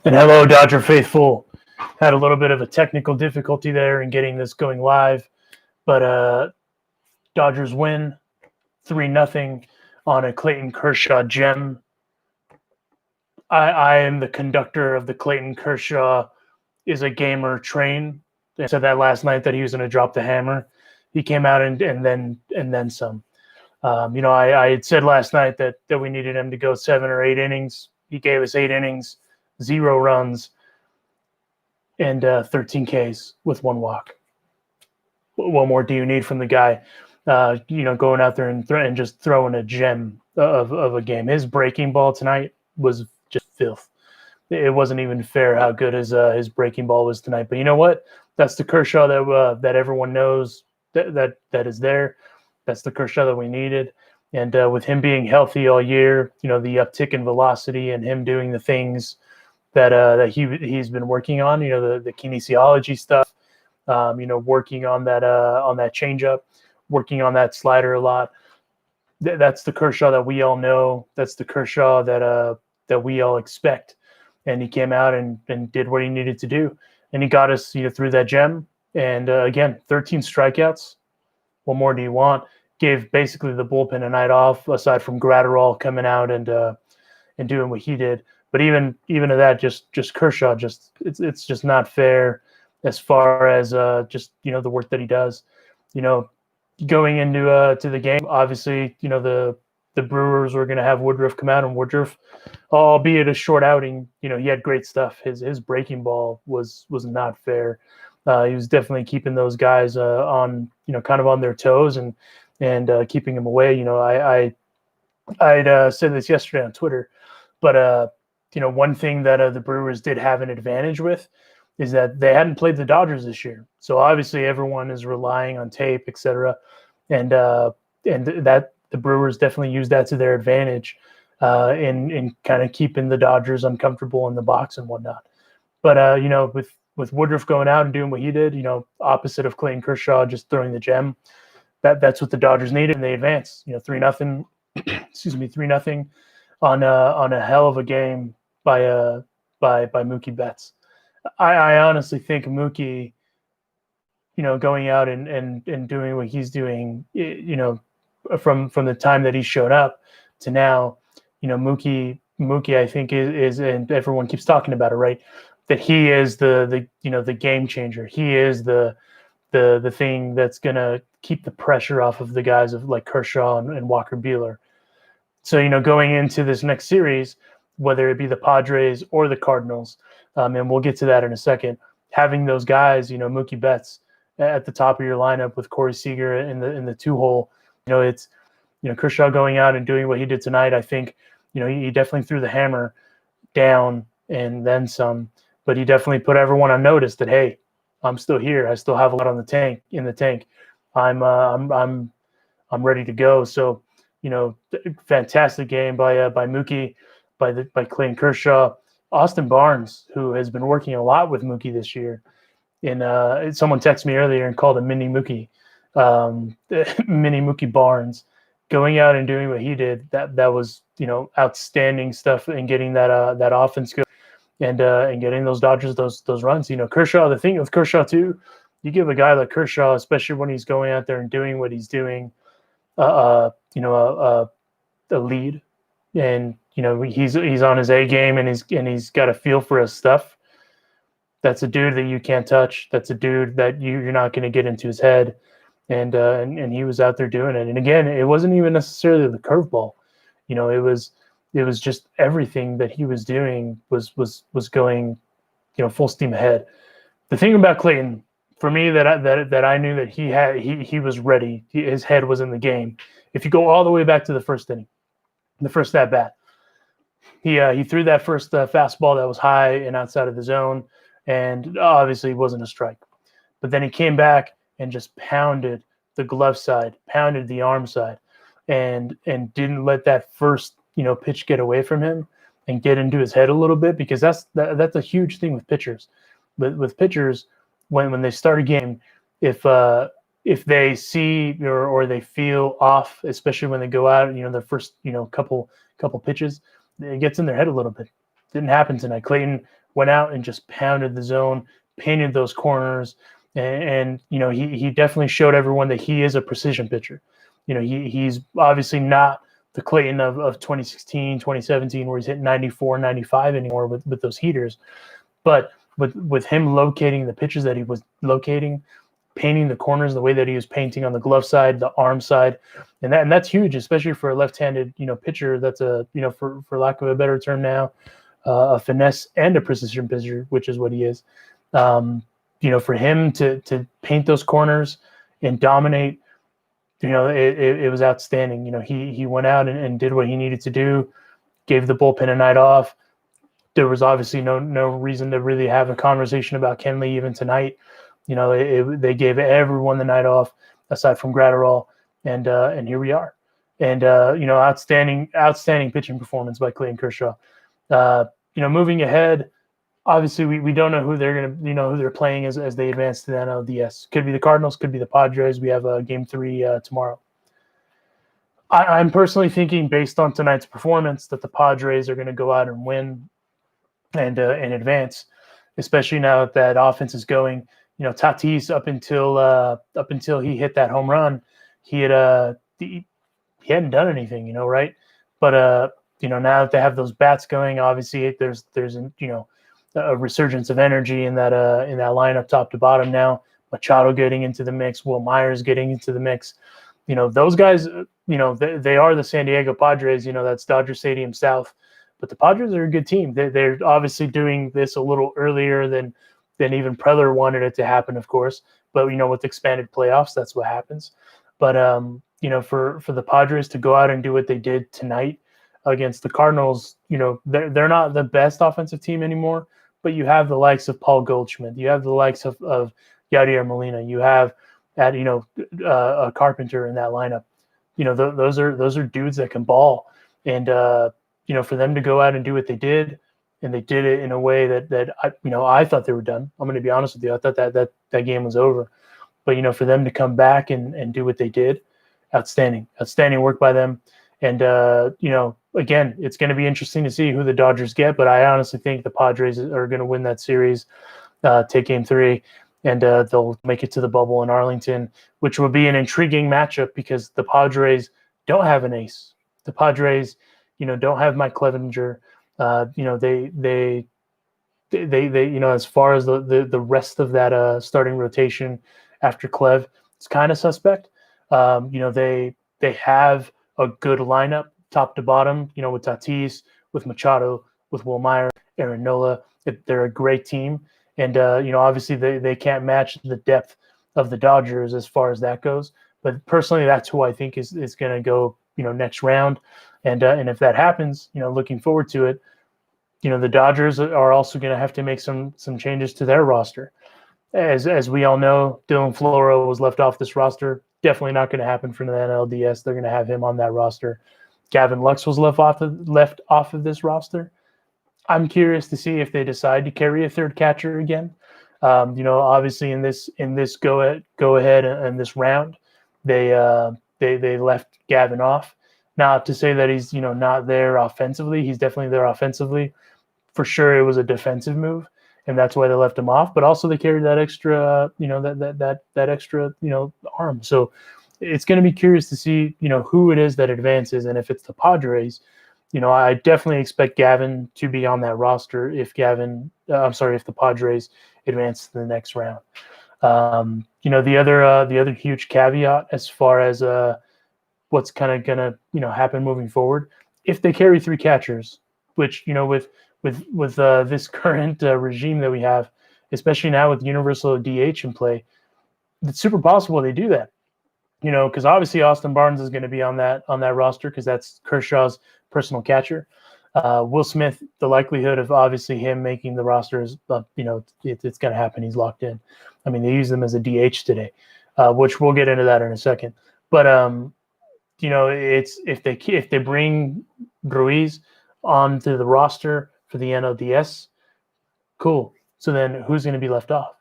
And hello, Dodger faithful. Had a little bit of a technical difficulty there in getting this going live, but Dodgers win 3-0 on a Clayton Kershaw gem. I am the conductor of the Clayton Kershaw is a gamer train. They said that last night that he was going to drop the hammer. He came out and then some. I had said last night that we needed him to go 7 or 8 innings. He gave us 8 innings, 0 runs, and 13 Ks with 1 walk. What more do you need from the guy? Going out there and just throwing a gem of a game. His breaking ball tonight was just filth. It wasn't even fair how good his breaking ball was tonight. But you know what? That's the Kershaw that everyone knows that is there. That's the Kershaw that we needed. And with him being healthy all year, the uptick in velocity and him doing the things that he's been working on, the kinesiology stuff, working on that changeup, working on that slider a lot. That's the Kershaw that we all know. That's the Kershaw that we all expect. And he came out and did what he needed to do. And he got us through that gem. And again, 13 strikeouts. What more do you want? Gave basically the bullpen a night off, aside from Gratterall coming out and doing what he did. But even at that, just Kershaw, it's just not fair as far as the work that he does. Going into to the game, obviously, the Brewers were going to have Woodruff come out, and Woodruff, albeit a short outing, he had great stuff. His breaking ball was not fair. He was definitely keeping those guys on kind of on their toes and keeping them away. I'd said this yesterday on Twitter, but one thing that the Brewers did have an advantage with is that they hadn't played the Dodgers this year. So obviously everyone is relying on tape, et cetera. And that the Brewers definitely used that to their advantage in kind of keeping the Dodgers uncomfortable in the box and whatnot. But, with Woodruff going out and doing what he did, opposite of Clayton Kershaw just throwing the gem, that's what the Dodgers needed, and they advanced, 3-0, 3-0 on a hell of a game by Mookie Betts. I honestly think Mookie, going out and doing what he's doing, from the time that he showed up to now, Mookie I think is and everyone keeps talking about it, right? That he is the game changer. He is the thing that's gonna keep the pressure off of the guys of like Kershaw and Walker Buehler. So going into this next series, whether it be the Padres or the Cardinals, and we'll get to that in a second, having those guys, Mookie Betts at the top of your lineup with Corey Seager in the 2-hole, it's Kershaw going out and doing what he did tonight. I think he definitely threw the hammer down and then some, but he definitely put everyone on notice that, hey, I'm still here. I still have a lot in the tank. I'm ready to go. So fantastic game by Mookie, by Clayton Kershaw. Austin Barnes, who has been working a lot with Mookie this year, and someone texted me earlier and called him Mini Mookie, Mini Mookie Barnes, going out and doing what he did. That was outstanding stuff, and getting that offense going and getting those Dodgers those runs. Kershaw. The thing with Kershaw too, you give a guy like Kershaw, especially when he's going out there and doing what he's doing, a lead, and he's on his A game, and he's got a feel for his stuff. That's a dude that you can't touch. That's a dude that you're not going to get into his head, and he was out there doing it. And again, it wasn't even necessarily the curveball. It was just everything that he was doing was going, full steam ahead. The thing about Clayton, for me, that I knew that he was ready. His head was in the game. If you go all the way back to the first inning, the first at bat, he threw that first fastball that was high and outside of the zone, and obviously it wasn't a strike. But then he came back and just pounded the glove side, pounded the arm side, and didn't let that first pitch get away from him and get into his head a little bit, because that's a huge thing with pitchers. With pitchers, when they start a game, if they see or they feel off, especially when they go out, their first couple pitches, it gets in their head a little bit. Didn't happen tonight. Clayton went out and just pounded the zone, painted those corners, and he definitely showed everyone that he is a precision pitcher. He's obviously not the Clayton of 2016, 2017, where he's hitting 94, 95 anymore with those heaters. But with him locating the pitches that he was locating, painting the corners the way that he was painting on the glove side, the arm side, and that's huge, especially for a left-handed pitcher. That's for lack of a better term now, a finesse and a precision pitcher, which is what he is. For him to paint those corners and dominate, it was outstanding. He went out and did what he needed to do, gave the bullpen a night off. There was obviously no reason to really have a conversation about Kenley even tonight. They gave everyone the night off aside from Gratterall, and here we are. And outstanding pitching performance by Clayton Kershaw. Moving ahead, obviously we don't know who they're gonna who they're playing as they advance to the NLDS. Could be the Cardinals, could be the Padres. We have Game 3 tomorrow. I'm personally thinking, based on tonight's performance, that the Padres are going to go out and win and advance, especially now that offense is going. Tatis, up until he hit that home run, he hadn't done anything, right? But now that they have those bats going, obviously there's a resurgence of energy in that lineup top to bottom now. Machado getting into the mix, Will Myers getting into the mix. Those guys, they are the San Diego Padres. That's Dodger Stadium South. But the Padres are a good team. They're obviously doing this a little earlier than even Preller wanted it to happen, of course. But with expanded playoffs, that's what happens. But for the Padres to go out and do what they did tonight against the Cardinals, they're not the best offensive team anymore. But you have the likes of Paul Goldschmidt, you have the likes of Yadier Molina, you have a Carpenter in that lineup. Those are dudes that can ball, and for them to go out and do what they did, and they did it in a way that I thought they were done. I'm going to be honest with you. I thought that game was over. But for them to come back and do what they did, outstanding work by them. And again, it's going to be interesting to see who the Dodgers get. But I honestly think the Padres are going to win that series, take Game 3, and they'll make it to the bubble in Arlington, which will be an intriguing matchup because the Padres don't have an ace. The Padres, don't have Mike Clevinger. They as far as the rest of that starting rotation after Clev, it's kind of suspect. They have a good lineup top to bottom, with Tatis, with Machado, with Will Myers, Aaron Nola. They're a great team. And, obviously they can't match the depth of the Dodgers as far as that goes. But personally, that's who I think is going to go, next round. And if that happens, looking forward to it, the Dodgers are also going to have to make some changes to their roster. As we all know, Dylan Floro was left off this roster. Definitely not going to happen for the NLDS. They're going to have him on that roster. Gavin Lux was left off of this roster. I'm curious to see if they decide to carry a third catcher again. Obviously in this go ahead and this round, they left Gavin off. Not to say that he's not there offensively. He's definitely there offensively. For sure, it was a defensive move, and that's why they left him off. But also they carried that extra, that extra, arm. So it's going to be curious to see, who it is that advances, and if it's the Padres. I definitely expect Gavin to be on that roster if the Padres advance to the next round. The other huge caveat as far as what's kind of gonna happen moving forward, if they carry 3 catchers, which with this current regime that we have, especially now with universal DH in play, it's super possible they do that. Because obviously Austin Barnes is going to be on that roster because that's Kershaw's personal catcher. Will Smith, the likelihood of obviously him making the roster is, it's going to happen. He's locked in. I mean, they use him as a DH today, which we'll get into that in a second. But it's if they bring Ruiz onto the roster for the NLDS, cool. So then who's going to be left off?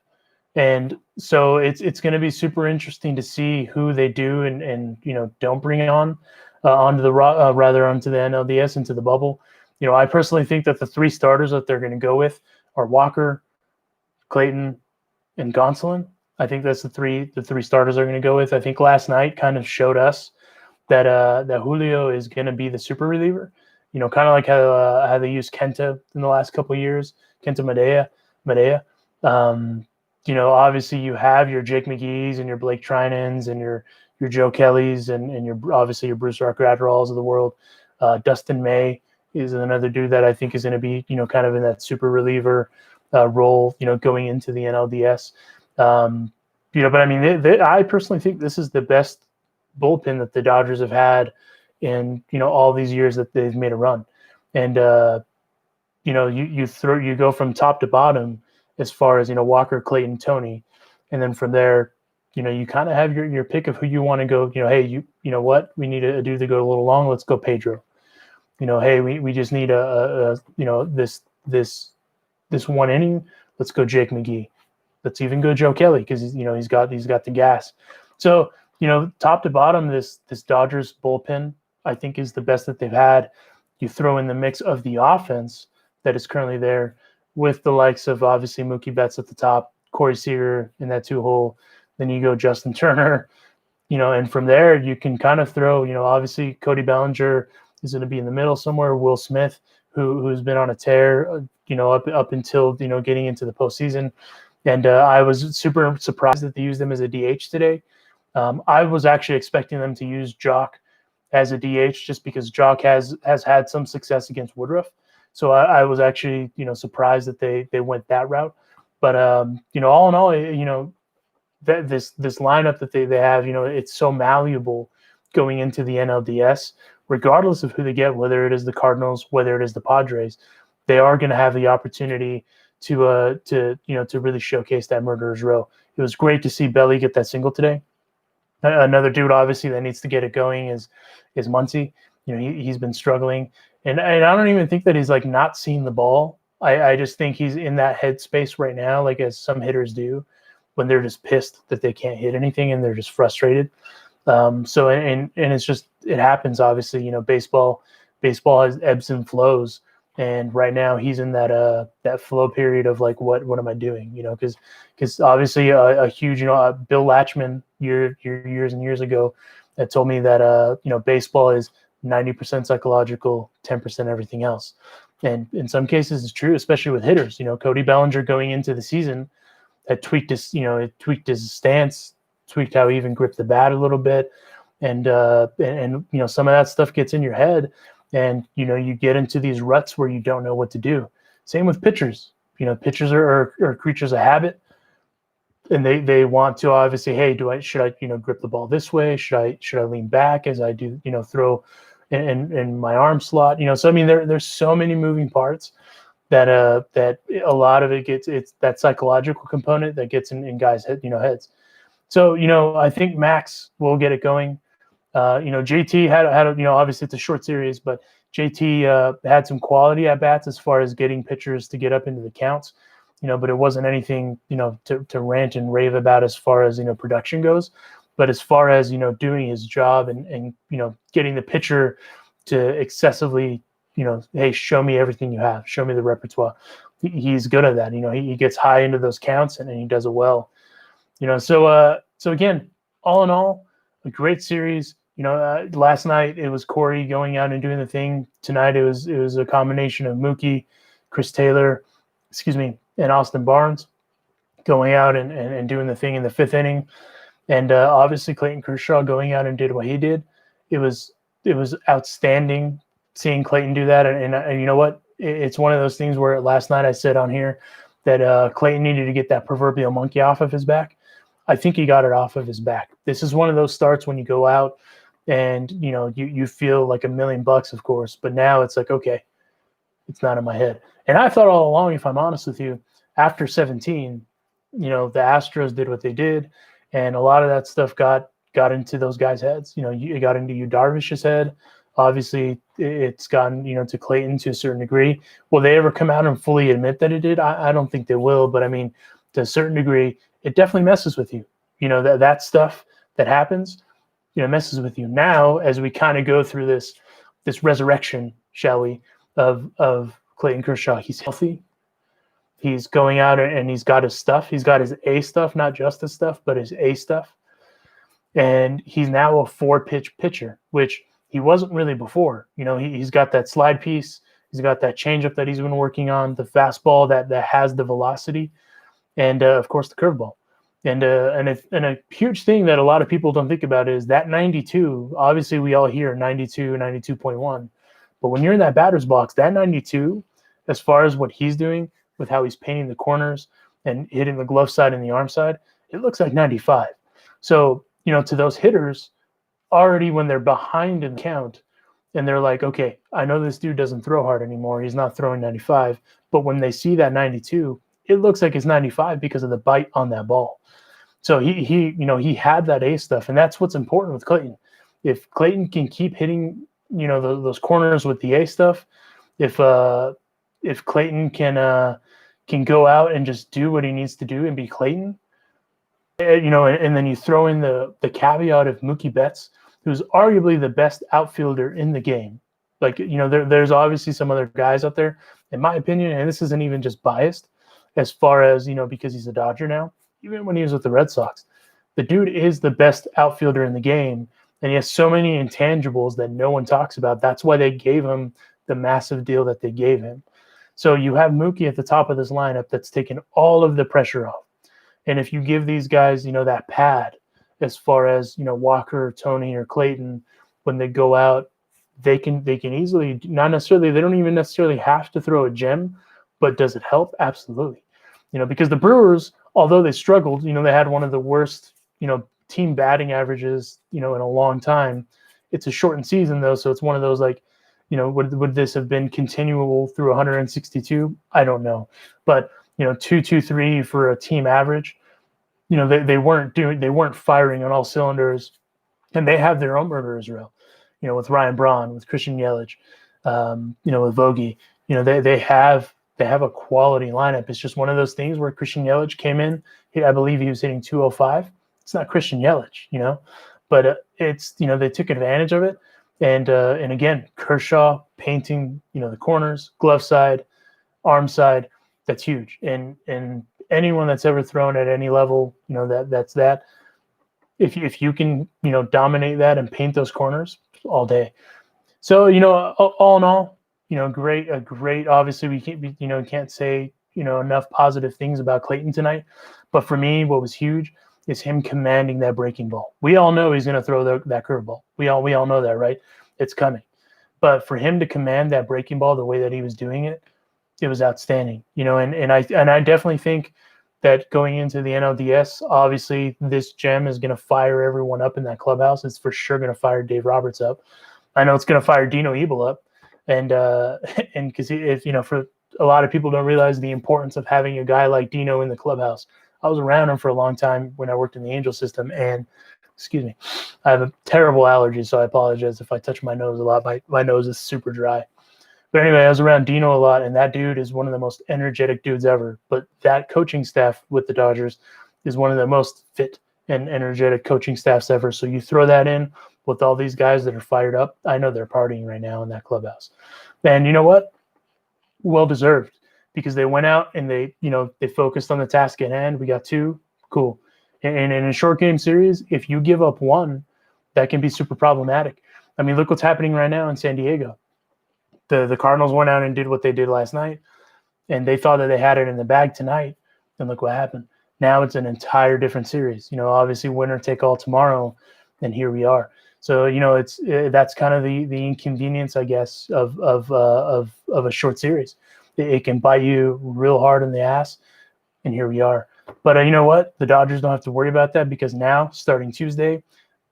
And so it's going to be super interesting to see who they do and don't bring on onto the NLDS into the bubble. I personally think that the 3 starters that they're going to go with are Walker, Clayton, and Gonsolin. I think that's the three starters are going to go with. I think last night kind of showed us that Julio is going to be the super reliever. Kind of like how they used Kenta in the last couple of years, Kenta Madea. Obviously you have your Jake McGee's and your Blake Trinans and your Joe Kellys and your obviously your Bruce Rucker Adderalls of the world. Dustin May is another dude that I think is going to be kind of in that super reliever role going into the NLDS. But I mean, I personally think this is the best bullpen that the Dodgers have had in all these years that they've made a run, and you go from top to bottom as far as Walker, Clayton, Tony, and then from there you kind of have your pick of who you want to go. Hey, you know what, we need a dude to go a little long. Let's go Pedro. Hey, we just need this one inning. Let's go Jake McGee. Let's even go Joe Kelly because he's got the gas. So top to bottom, this Dodgers bullpen I think is the best that they've had. You throw in the mix of the offense that is currently there with the likes of obviously Mookie Betts at the top, Corey Seager in that 2-hole. Then you go Justin Turner, and from there you can kind of throw, obviously Cody Bellinger is going to be in the middle somewhere. Will Smith, who's been on a tear, up until getting into the postseason. And I was super surprised that they used them as a DH today. I was actually expecting them to use Jock as a DH just because Jock has had some success against Woodruff. So I was actually, surprised that they went that route. But, all in all, that this lineup that they have, it's so malleable going into the NLDS, regardless of who they get, whether it is the Cardinals, whether it is the Padres, they are going to have the opportunity to really showcase that murderer's row. It was great to see Belly get that single today. Another dude, obviously, that needs to get it going is Muncy. He's been struggling, and I don't even think that he's like not seeing the ball. I just think he's in that headspace right now, like as some hitters do, when they're just pissed that they can't hit anything and they're just frustrated. So it's just, it happens. Obviously, baseball has ebbs and flows. And right now he's in that flow period of like, what am I doing? Because obviously a huge, Bill Latchman years and years ago that told me that, baseball is 90% psychological, 10% everything else. And in some cases it's true, especially with hitters. Cody Bellinger going into the season had tweaked his stance, tweaked how he even gripped the bat a little bit. And some of that stuff gets in your head. And, you get into these ruts where you don't know what to do. Same with pitchers. Pitchers are creatures of habit. And they want to obviously, hey, should I grip the ball this way? Should I lean back as I do, throw in my arm slot? So I mean, there's so many moving parts that a lot of it's that psychological component that gets in guys' heads. So, I think Max will get it going. JT had obviously it's a short series, but JT had some quality at bats as far as getting pitchers to get up into the counts, but it wasn't anything, to rant and rave about as far as, production goes. But as far as, doing his job and getting the pitcher to excessively, hey, show me everything you have, show me the repertoire. He's good at that. He gets high into those counts and he does it well. So again, all in all, a great series. Last night it was Corey going out and doing the thing. Tonight it was a combination of Mookie, Chris Taylor, and Austin Barnes going out and doing the thing in the fifth inning. And obviously Clayton Kershaw going out and did what he did. It was outstanding seeing Clayton do that. And you know what? It's one of those things where last night I said on here that Clayton needed to get that proverbial monkey off of his back. I think he got it off of his back. This is one of those starts when you go out and, you feel like $1 million, of course, but now it's like, okay, it's not in my head. And I thought all along, if I'm honest with you, after 17, the Astros did what they did. And a lot of that stuff got into those guys' heads. It got into Yu Darvish's head. Obviously, it's gotten, to Clayton to a certain degree. Will they ever come out and fully admit that it did? I don't think they will. But, I mean, to a certain degree, it definitely messes with you. That stuff that happens, messes with you. Now, as we kind of go through this resurrection, shall we, of Clayton Kershaw, he's healthy. He's going out and he's got his stuff. He's got his A stuff, not just his stuff, but his A stuff. And he's now a 4-pitch pitcher, which he wasn't really before. He's got that slide piece. He's got that changeup that he's been working on, the fastball that has the velocity, and of course the curveball. And a huge thing that a lot of people don't think about is that 92. Obviously, we all hear 92, 92.1, but when you're in that batter's box, that 92, as far as what he's doing with how he's painting the corners and hitting the glove side and the arm side, it looks like 95. So, to those hitters, already when they're behind in count and they're like, okay, I know this dude doesn't throw hard anymore. He's not throwing 95. But when they see that 92, it looks like it's 95 because of the bite on that ball. So he had that A stuff, and that's what's important with Clayton. If Clayton can keep hitting, those corners with the A stuff, if Clayton can go out and just do what he needs to do and be Clayton, and then you throw in the caveat of Mookie Betts, who's arguably the best outfielder in the game. Like, there's obviously some other guys out there, in my opinion, and this isn't even just biased, as far as, because he's a Dodger now, even when he was with the Red Sox. The dude is the best outfielder in the game, and he has so many intangibles that no one talks about. That's why they gave him the massive deal that they gave him. So you have Mookie at the top of this lineup that's taken all of the pressure off. And if you give these guys, that pad, as far as, Walker, Tony, or Clayton, when they go out, they can easily, not necessarily, they don't even necessarily have to throw a gem, but does it help? Absolutely. Because the Brewers, although they struggled, they had one of the worst, team batting averages, in a long time. It's a shortened season though, so it's one of those like, would this have been continual through 162? I don't know, but 223 for a team average. They weren't firing on all cylinders, and they have their own murderers row. With Ryan Braun, with Christian Yelich, with Vogie. They have a quality lineup. It's just one of those things where Christian Yelich came in. I believe he was hitting 205. It's not Christian Yelich, but it's they took advantage of it. And again, Kershaw painting the corners, glove side, arm side. That's huge. And anyone that's ever thrown at any level, that's that. If you can dominate that and paint those corners all day. So all in all, great. Obviously, we can't say enough positive things about Clayton tonight. But for me, what was huge is him commanding that breaking ball. We all know he's going to throw that curveball. We all know that, right? It's coming. But for him to command that breaking ball the way that he was doing it, it was outstanding. And I definitely think that going into the NLDS, obviously this gem is going to fire everyone up in that clubhouse. It's for sure going to fire Dave Roberts up. I know it's going to fire Dino Ebel up, and because for a lot of people don't realize the importance of having a guy like Dino in the clubhouse. I was around him for a long time when I worked in the Angel system, and excuse me, I have a terrible allergy, so I apologize if I touch my nose a lot. My nose is super dry. But anyway, I was around Dino a lot, and that dude is one of the most energetic dudes ever. But that coaching staff with the Dodgers is one of the most fit and energetic coaching staffs ever. So you throw that in with all these guys that are fired up. I know they're partying right now in that clubhouse. And you know what? Well deserved, because they went out and they focused on the task at hand. We got 2. Cool. And in a short game series, if you give up 1, that can be super problematic. I mean, look what's happening right now in San Diego. The Cardinals went out and did what they did last night, and they thought that they had it in the bag tonight, and look what happened. Now it's an entire different series. Obviously winner take all tomorrow, and here we are. So that's kind of the inconvenience, I guess, of a short series. It can bite you real hard in the ass, and here we are. But you know what? The Dodgers don't have to worry about that, because now, starting Tuesday,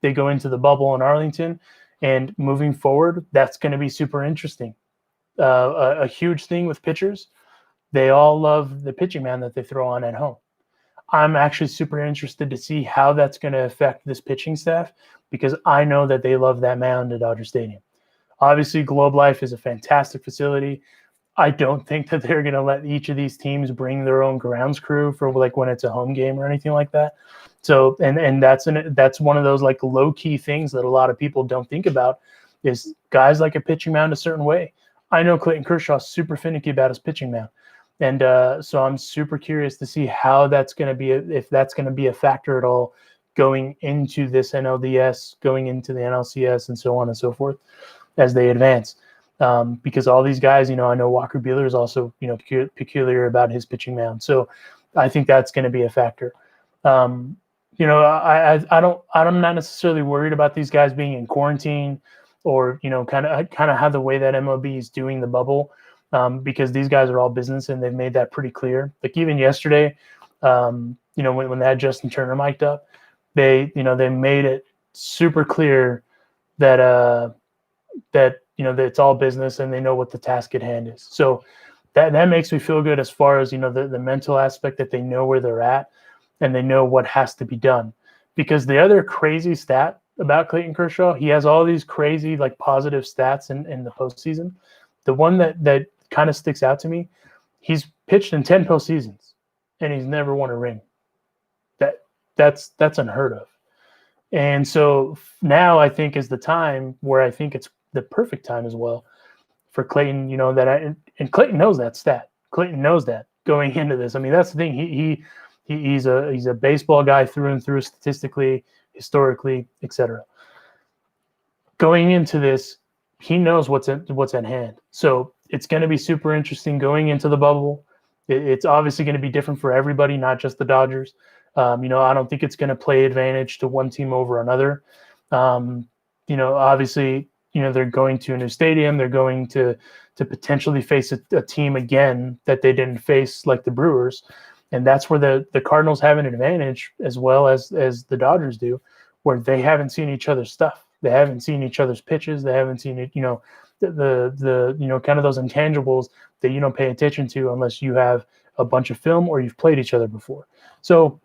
they go into the bubble in Arlington, and moving forward, that's going to be super interesting. A huge thing with pitchers, they all love the pitching mound that they throw on at home. I'm actually super interested to see how that's going to affect this pitching staff, because I know that they love that mound at Dodger Stadium. Obviously, Globe Life is a fantastic facility. I don't think that they're going to let each of these teams bring their own grounds crew for like when it's a home game or anything like that. So, and that's one of those like low key things that a lot of people don't think about, is guys like a pitching mound a certain way. I know Clayton Kershaw's super finicky about his pitching mound. And so I'm super curious to see how that's going to be, if that's going to be a factor at all going into this NLDS, going into the NLCS, and so on and so forth as they advance. Because all these guys, I know Walker Buehler is also, peculiar about his pitching mound. So I think that's going to be a factor. I'm not necessarily worried about these guys being in quarantine or, kind of how the way that MLB is doing the bubble, because these guys are all business and they've made that pretty clear. Like even yesterday, when they had Justin Turner mic'd up, they made it super clear that that it's all business and they know what the task at hand is. So that makes me feel good as far as, the mental aspect, that they know where they're at and they know what has to be done. Because the other crazy stat about Clayton Kershaw, he has all these crazy like positive stats in the postseason. The one that kind of sticks out to me, he's pitched in 10 postseasons and he's never won a ring. That's unheard of. And so now I think is the time where I think it's the perfect time as well for Clayton, and Clayton knows that stat. Clayton knows that going into this. I mean, that's the thing. He's a baseball guy through and through, statistically, historically, etc. Going into this, he knows what's at hand. So it's going to be super interesting going into the bubble. It's obviously going to be different for everybody, not just the Dodgers. I don't think it's going to play advantage to one team over another. Obviously, they're going to a new stadium. They're going to potentially face a team again that they didn't face, like the Brewers. And that's where the Cardinals have an advantage as well as the Dodgers do, where they haven't seen each other's stuff. They haven't seen each other's pitches. They haven't seen it, the kind of those intangibles that you don't pay attention to unless you have a bunch of film or you've played each other before. So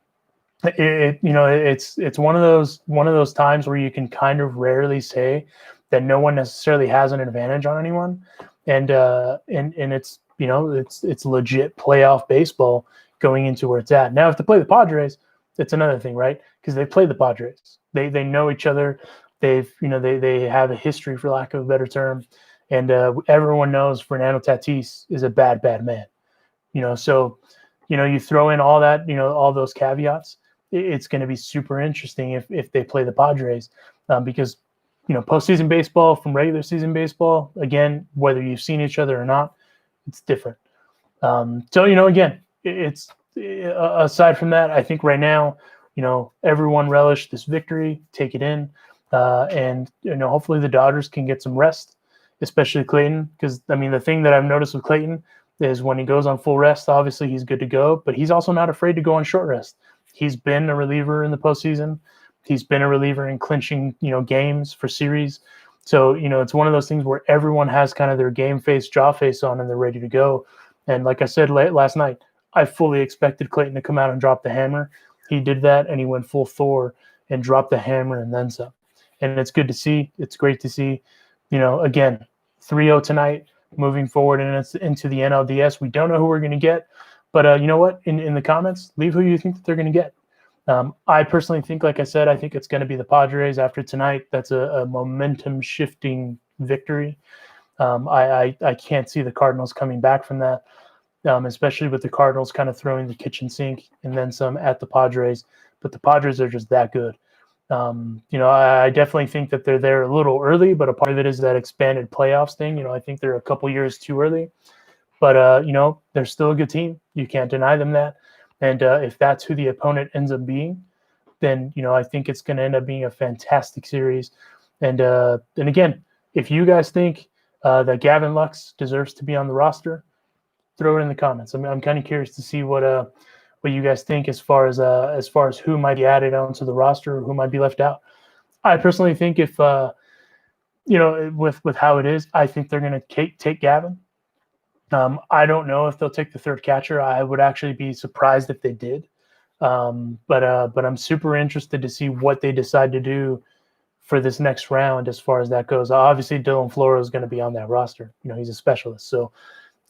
it's one of those times where you can kind of rarely say that no one necessarily has an advantage on anyone, and it's it's legit playoff baseball going into where it's at. Now, if they play the Padres, it's another thing, right? Because they played the Padres, they know each other, they have a history, for lack of a better term, and everyone knows Fernando Tatis is a bad man, so you throw in all that, all those caveats. It's going to be super interesting if they play the Padres, because postseason baseball from regular season baseball, again, whether you've seen each other or not, it's different. So again, it's aside from that, I think right now, everyone relish this victory, take it in, and hopefully the Dodgers can get some rest, especially Clayton, because I mean the thing that I've noticed with Clayton is when he goes on full rest, obviously he's good to go, but he's also not afraid to go on short rest. He's been a reliever in the postseason. He's been a reliever in clinching, games for series. So, it's one of those things where everyone has kind of their game face, jaw face on, and they're ready to go. And like I said last night, I fully expected Clayton to come out and drop the hammer. He did that, and he went full Thor and dropped the hammer and then some. And it's good to see. It's great to see. Again, 3-0 tonight, moving forward and it's into the NLDS. We don't know who we're going to get. But you know what? In the comments, leave who you think that they're going to get. I personally think, like I said, I think it's going to be the Padres after tonight. That's a momentum-shifting victory. I can't see the Cardinals coming back from that, especially with the Cardinals kind of throwing the kitchen sink and then some at the Padres. But the Padres are just that good. I definitely think that they're there a little early, but a part of it is that expanded playoffs thing. I think they're a couple years too early. But, they're still a good team. You can't deny them that. And if that's who the opponent ends up being, then, I think it's going to end up being a fantastic series. And again, if you guys think that Gavin Lux deserves to be on the roster, throw it in the comments. I mean, I'm kind of curious to see what you guys think as far as who might be added onto the roster or who might be left out. I personally think if, with how it is, I think they're going to take Gavin. I don't know if they'll take the third catcher. I would actually be surprised if they did. But I'm super interested to see what they decide to do for this next round as far as that goes. Obviously, Dylan Floro is going to be on that roster. He's a specialist. So,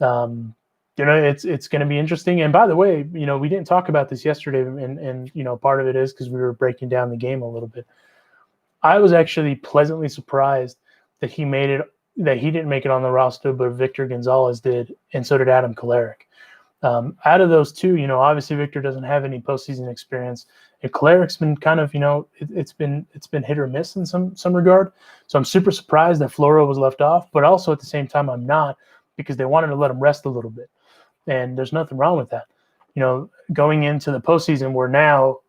it's going to be interesting. And by the way, we didn't talk about this yesterday, and part of it is because we were breaking down the game a little bit. I was actually pleasantly surprised that he didn't make it on the roster, but Victor Gonzalez did, and so did Adam Kolarek. Out of those two, obviously Victor doesn't have any postseason experience. And Cleric's been kind of, it's been hit or miss in some regard. So I'm super surprised that Floro was left off, but also at the same time I'm not, because they wanted to let him rest a little bit, and there's nothing wrong with that. Going into the postseason, where now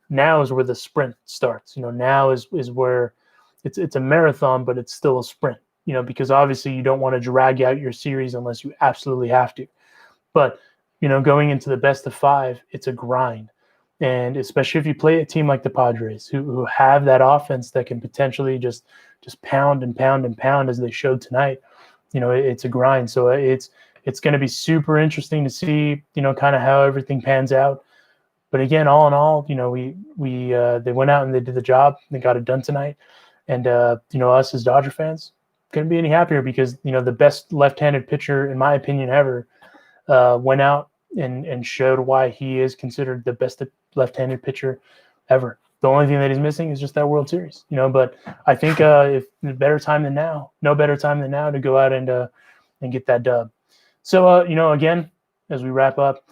is where the sprint starts. Now is where it's a marathon, but it's still a sprint. Because obviously you don't want to drag out your series unless you absolutely have to. But going into the best of 5, it's a grind. And especially if you play a team like the Padres, who have that offense that can potentially just pound and pound and pound, as they showed tonight, it's a grind. So it's going to be super interesting to see, kind of how everything pans out. But again, all in all, they went out and they did the job. They got it done tonight. And, us as Dodger fans couldn't be any happier, because, the best left-handed pitcher, in my opinion, ever, went out and showed why he is considered the best left-handed pitcher ever. The only thing that he's missing is just that World Series, But I think if no better time than now to go out and get that dub. So again, as we wrap up,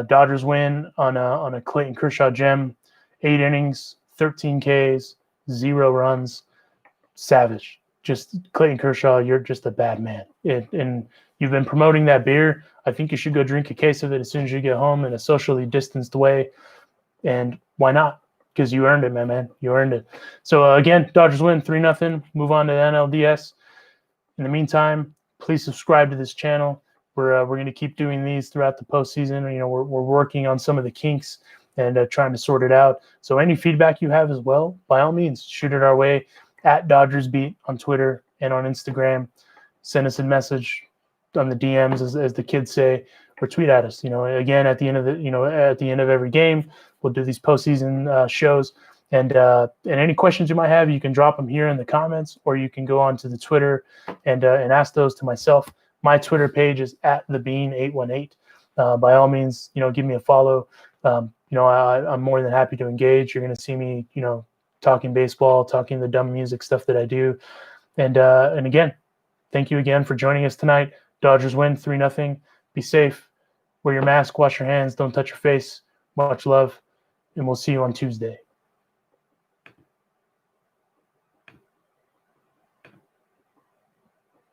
Dodgers win on a Clayton Kershaw gem, 8 innings, 13 Ks, 0 runs, savage. Just Clayton Kershaw, you're just a bad man. And you've been promoting that beer. I think you should go drink a case of it as soon as you get home in a socially distanced way. And why not? Because you earned it, my man. You earned it. So, again, Dodgers win 3-0. Move on to the NLDS. In the meantime, please subscribe to this channel. We're going to keep doing these throughout the postseason. We're working on some of the kinks and trying to sort it out. So any feedback you have as well, by all means, shoot it our way at DodgersBeat on Twitter and on Instagram. Send us a message on the DMs, as the kids say, or tweet at us. Again, at the end of every game, we'll do these postseason shows. And any questions you might have, you can drop them here in the comments, or you can go on to the Twitter and ask those to myself. My Twitter page is at thebean818. By all means, give me a follow. I'm more than happy to engage. You're going to see me, talking baseball, talking the dumb music stuff that I do. And again, thank you again for joining us tonight. Dodgers win 3-0. Be safe. Wear your mask. Wash your hands. Don't touch your face. Much love. And we'll see you on Tuesday.